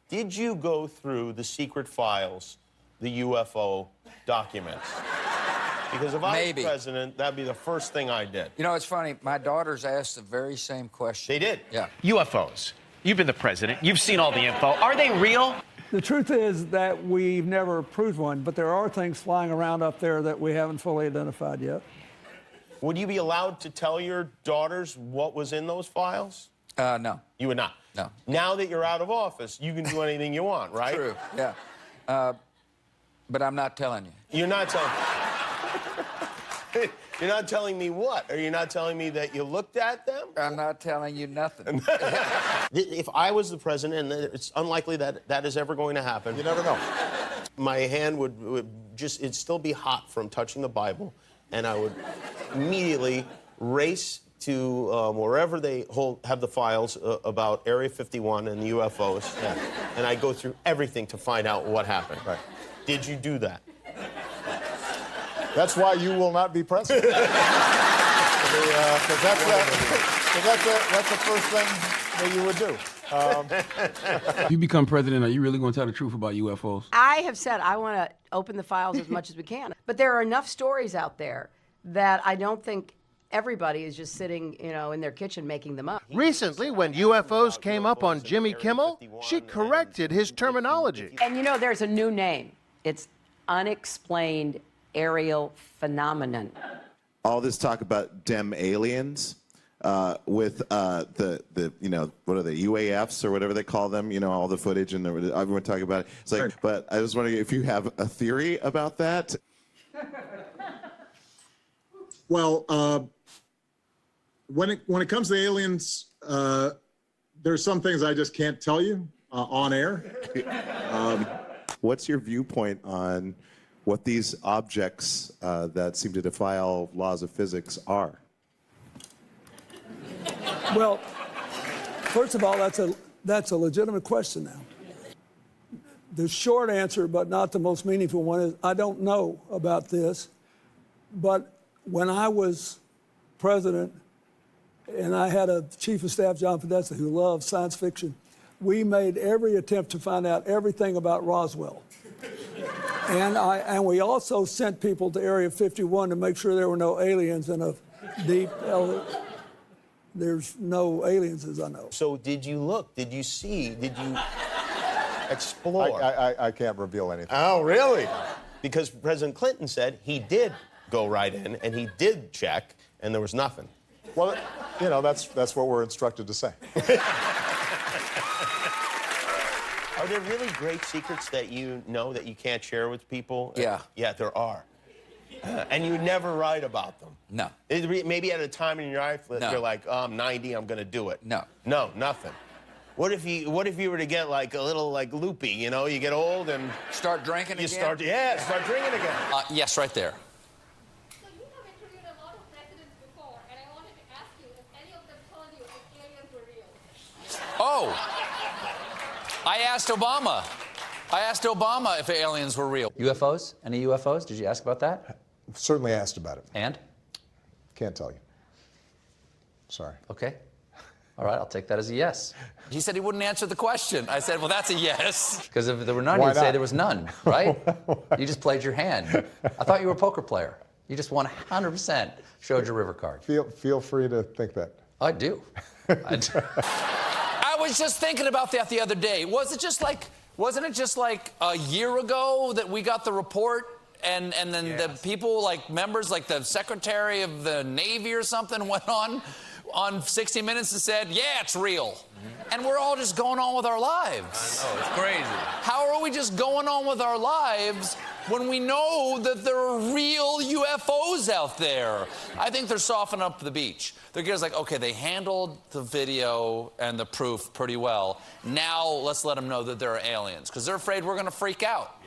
Did you go through the secret files, the UFO documents? Because if I was president, that'd be the first thing I did. You know, it's funny. My daughters asked the very same question. They did? Yeah. UFOs. You've been the president. You've seen all the info. Are they real? The truth is that we've never proved one, but there are things flying around up there that we haven't fully identified yet. Would you be allowed to tell your daughters what was in those files? No. You would not? No. Now that you're out of office, you can do anything you want, right? True, yeah. But I'm not telling you. You're not telling You're not telling me what? Are you not telling me that you looked at them? I'm not telling you nothing. If I was the president, and it's unlikely that that is ever going to happen. You never know. My hand would just, it'd still be hot from touching the Bible, and I would immediately race to wherever they have the files about Area 51 and the UFOs, and I go through everything to find out what happened. Right. Did you do that? That's why you will not be president. Because that's the first thing that you would do. If you become president, are you really going to tell the truth about UFOs? I have said I want to open the files as much as we can. But there are enough stories out there that I don't think everybody is just sitting, you know, in their kitchen making them up. Recently, when UFOs came up on Jimmy Kimmel, she corrected his terminology. And you know, there's a new name. It's unexplained aerial phenomenon. All this talk about dem aliens with the you know, what are they, UAFs or whatever they call them, you know, all the footage and everyone talking about it. It's like, but I was wondering if you have a theory about that. Well, when it comes to aliens, there's some things I just can't tell you on air. What's your viewpoint on what these objects that seem to defy all laws of physics are? Well, first of all, that's a legitimate question now. The short answer, but not the most meaningful one, is I don't know about this. But when I was president and I had a chief of staff, John Podesta, who loved science fiction, we made every attempt to find out everything about Roswell. And we also sent people to Area 51 to make sure there were no aliens in a deep. There's no aliens, as I know. So did you look? Did you see? Did you explore? I can't reveal anything. Oh, really? Because President Clinton said he did go right in and he did check, and there was nothing. Well, you know, that's what we're instructed to say. Are there really great secrets that you know that you can't share with people? Yeah. Yeah, there are. And you never write about them? No. Maybe at a time in your life that you're like, oh, I'm 90, I'm going to do it. No. No, nothing. What if you were to get like a little like loopy, you know? You get old and... Start drinking again? Start drinking again. Yes, right there. So you have interviewed a lot of presidents before, and I wanted to ask you if any of them told you if aliens were real. Oh! I asked Obama. If aliens were real. UFOs? Any UFOs? Did you ask about that? Certainly asked about it. And? Can't tell you. Sorry. Okay. All right, I'll take that as a yes. He said he wouldn't answer the question. I said, well, that's a yes. Because if there were none, Why you'd say not? there was none, right? You just played your hand. I thought you were a poker player. You just 100% showed your river card. Feel free to think that. I do. I was just thinking about that the other day. Wasn't it just like a year ago that we got the report and then the people, like members, like the Secretary of the Navy or something went on 60 Minutes and said, yeah, it's real. And we're all just going on with our lives. I know, it's crazy. How are we just going on with our lives when we know that there are real UFOs out there? I think they're softening up the beach. They're just like, okay, they handled the video and the proof pretty well. Now let's let them know that there are aliens, because they're afraid we're going to freak out. Yeah.